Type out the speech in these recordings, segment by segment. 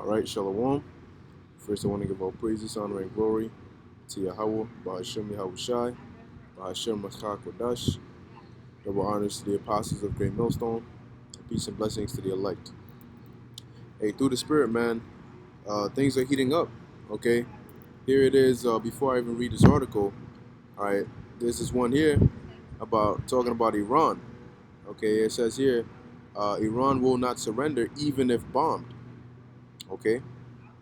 Alright, Shalom. First, I want to give all praises, honor, and glory to Yahweh, Bahashem Yahushai, Bahashem Machak Kodash. Double honors to the apostles of Great Millstone, and peace and blessings to the elect. Hey, through the Spirit, man, things are heating up, okay? Here it is, before I even read this article, alright, this is one here about talking about Iran, okay? It says here, Iran will not surrender even if bombed, okay?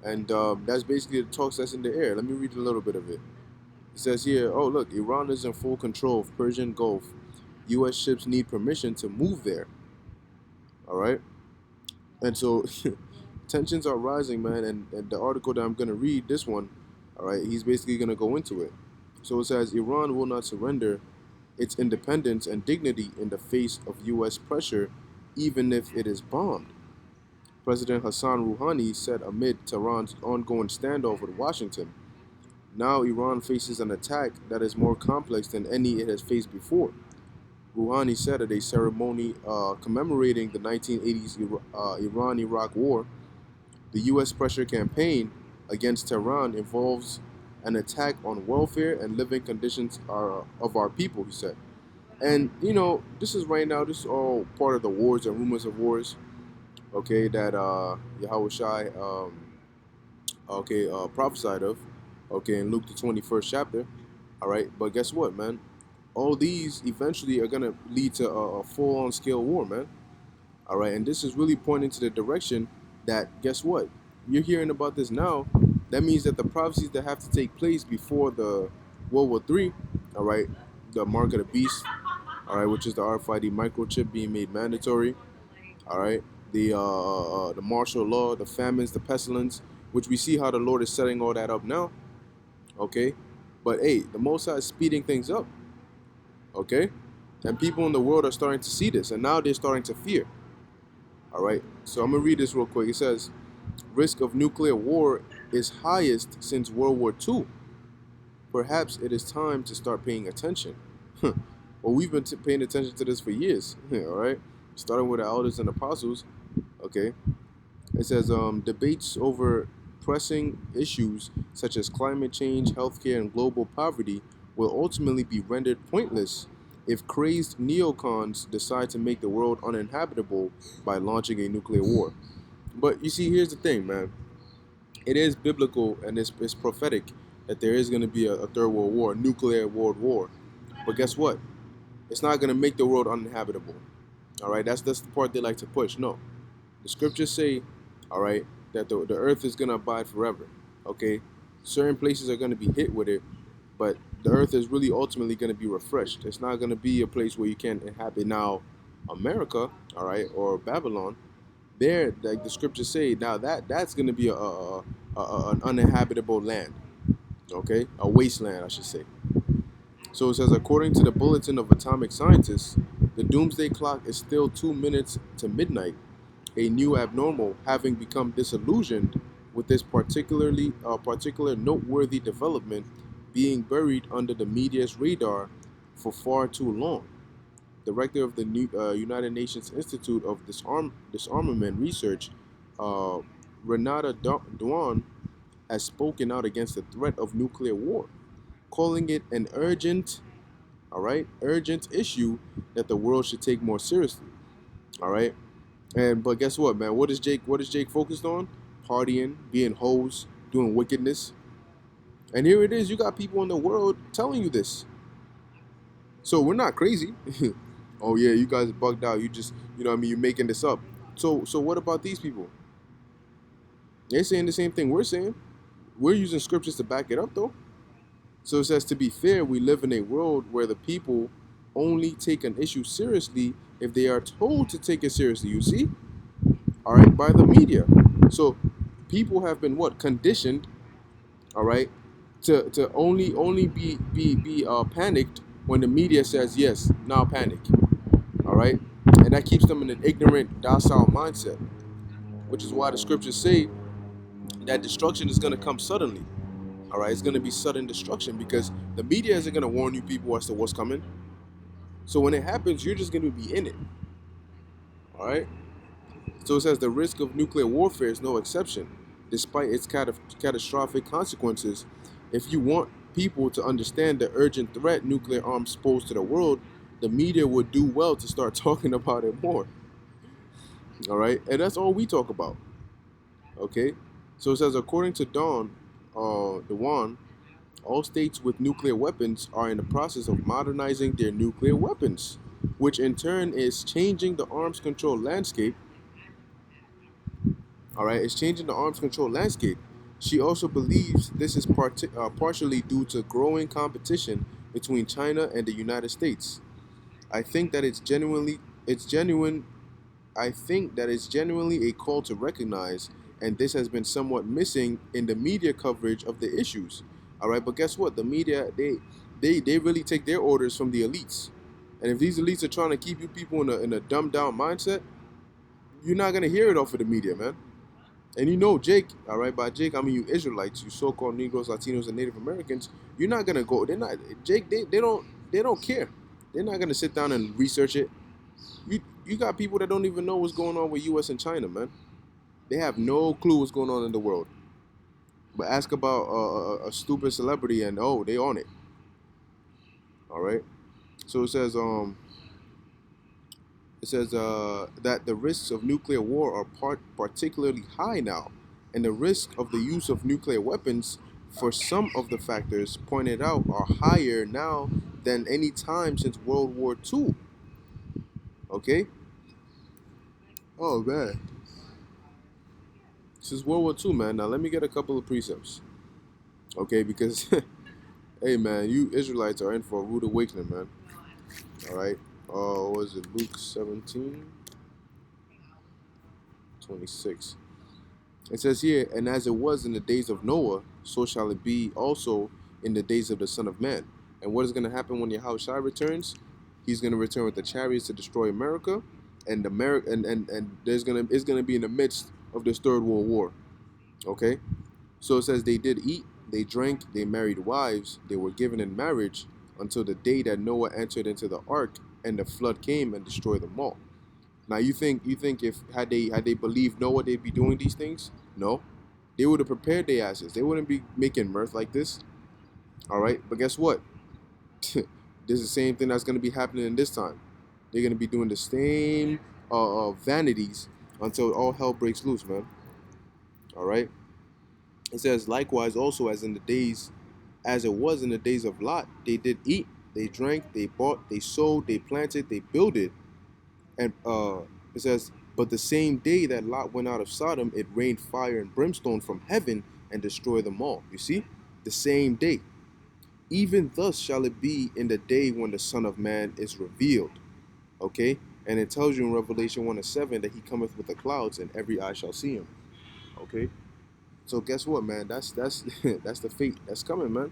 And that's basically the talks that's in the air. Let me read a little bit of it. It says here, oh, look, Iran is in full control of Persian Gulf. U.S. ships need permission to move there. All right? And so tensions are rising, man. And the article that I'm going to read, this one, all right, he's basically going to go into it. So it says, Iran will not surrender its independence and dignity in the face of U.S. pressure, even if it is bombed. President Hassan Rouhani said amid Tehran's ongoing standoff with Washington. Now Iran faces an attack that is more complex than any it has faced before. Rouhani said at a ceremony commemorating the 1980s Iran-Iraq War, the U.S. pressure campaign against Tehran involves an attack on welfare and living conditions of our people, he said. And, you know, this is right now, this is all part of the wars and rumors of wars, okay, that Yahweh Shai prophesied of, okay, in Luke the 21st chapter. All right, but guess what, man? All these eventually are gonna lead to a full-on scale war, man. All right, and this is really pointing to the direction that, guess what? You're hearing about this now. That means that the prophecies that have to take place before the WW3, all right, the mark of the beast, all right, which is the RFID microchip being made mandatory, all right, the martial law, the famines, the pestilence, which we see how the Lord is setting all that up now, okay? But hey, the Most High is speeding things up, okay? And people in the world are starting to see this, and now they're starting to fear, all right? So I'm going to read this real quick. It says, risk of nuclear war is highest since World War II. Perhaps it is time to start paying attention. Well, we've been paying attention to this for years, all right? Starting with the elders and apostles, okay? It says, debates over pressing issues such as climate change, healthcare, and global poverty will ultimately be rendered pointless if crazed neocons decide to make the world uninhabitable by launching a nuclear war. But you see, here's the thing, man. It is biblical and it's prophetic that there is going to be a third world war, a nuclear world war. But guess what? It's not going to make the world uninhabitable. All right, that's the part they like to push. No, the scriptures say, all right, that the earth is going to abide forever. Okay, certain places are going to be hit with it, but the earth is really ultimately going to be refreshed. It's not going to be a place where you can't inhabit. Now, America, all right, or Babylon, there, like the scriptures say, now that's going to be an uninhabitable land. Okay, a wasteland, I should say. So it says, according to the Bulletin of Atomic Scientists, the doomsday clock is still 2 minutes to midnight, a new abnormal, having become disillusioned with this particular noteworthy development being buried under the media's radar for far too long. Director of the United Nations Institute of Disarmament Research, Renata Duan, has spoken out against the threat of nuclear war, calling it an urgent issue that the world should take more seriously. All right, but guess what, man? What is Jake focused on? Partying, being hoes, doing wickedness. And here it is. You got people in the world telling you this. So we're not crazy. Oh yeah, you guys bugged out. You just, you know what I mean, you're making this up. So what about these people? They're saying the same thing we're saying. We're using scriptures to back it up, though. So it says, to be fair, we live in a world where the people only take an issue seriously if they are told to take it seriously, you see? All right, by the media. So people have been conditioned, all right, to only be panicked when the media says, yes, now panic. All right? And that keeps them in an ignorant, docile mindset, which is why the scriptures say that destruction is going to come suddenly. All right, it's going to be sudden destruction because the media isn't going to warn you people as to what's coming. So when it happens, you're just going to be in it. All right? So it says the risk of nuclear warfare is no exception. despite its catastrophic consequences. If you want people to understand the urgent threat nuclear arms pose to the world, the media would do well to start talking about it more. All right, and that's all we talk about. Okay, so it says according to Dewan, all states with nuclear weapons are in the process of modernizing their nuclear weapons, which in turn is changing the arms control landscape. All right, it's changing the arms control landscape. She also believes this is partially due to growing competition between China and the United States. I think that it's genuine. I think that it's genuinely a call to recognize, and this has been somewhat missing in the media coverage of the issues. All right, but guess what? The media they really take their orders from the elites, and if these elites are trying to keep you people in a dumbed down mindset, you're not gonna hear it off of the media, man. And you know, Jake, all right, by Jake, I mean you Israelites, you so-called Negroes, Latinos, and Native Americans, you're not gonna go. They're not Jake. They don't care. They're not gonna sit down and research it. You got people that don't even know what's going on with U.S. and China, man. They have no clue what's going on in the world. But ask about a stupid celebrity, and oh, they on it. All right. So it says that the risks of nuclear war are particularly high now, and the risk of the use of nuclear weapons for some of the factors pointed out are higher now than any time since World War II. Okay? Oh man. This is World War II, man. Now let me get a couple of precepts. Okay, because hey man, you Israelites are in for a rude awakening, man. Alright. What was it? Luke 17:26. It says here, and as it was in the days of Noah, so shall it be also in the days of the Son of Man. And what is going to happen when Yahushua returns? He's going to return with the chariots to destroy America, and there's it's gonna be in the midst of this third world war. Okay, so it says they did eat, they drank, they married wives, they were given in marriage until the day that Noah entered into the ark, and the flood came and destroyed them all. Now you think if had they believed Noah, they'd be doing these things? No, they would have prepared their asses. They wouldn't be making mirth like this. All right, but guess what? This is the same thing that's going to be happening in this time. They're going to be doing the same vanities until all hell breaks loose, man. All right. It says likewise also as it was in the days of Lot, they did eat, they drank, they bought, they sold, they planted, they builded. And it says, but the same day that Lot went out of Sodom, it rained fire and brimstone from heaven and destroyed them all. You see? The same day. Even thus shall it be in the day when the Son of Man is revealed. Okay? And it tells you in Revelation 1:7 that he cometh with the clouds and every eye shall see him. Okay? So guess what, man? That's that's the fate that's coming, man.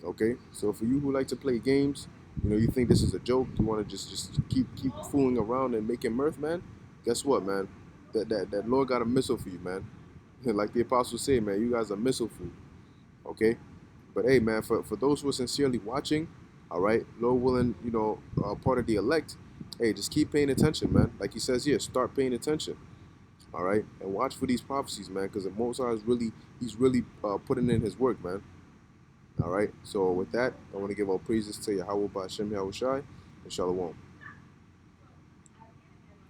Okay? So for you who like to play games, you think this is a joke, you want to just keep fooling around and making mirth, man. Guess what, man? That Lord got a missile for you, man. Like the apostles say, man, you guys are missile food. Okay, but hey, man, for those who are sincerely watching, all right, Lord willing, part of the elect. Hey, just keep paying attention, man. Like he says here, start paying attention. All right, and watch for these prophecies, man, because the Most High he's really putting in his work, man. All right, so with that, I want to give all praises to Yahweh Ba'Shem Yahushai and Shalom.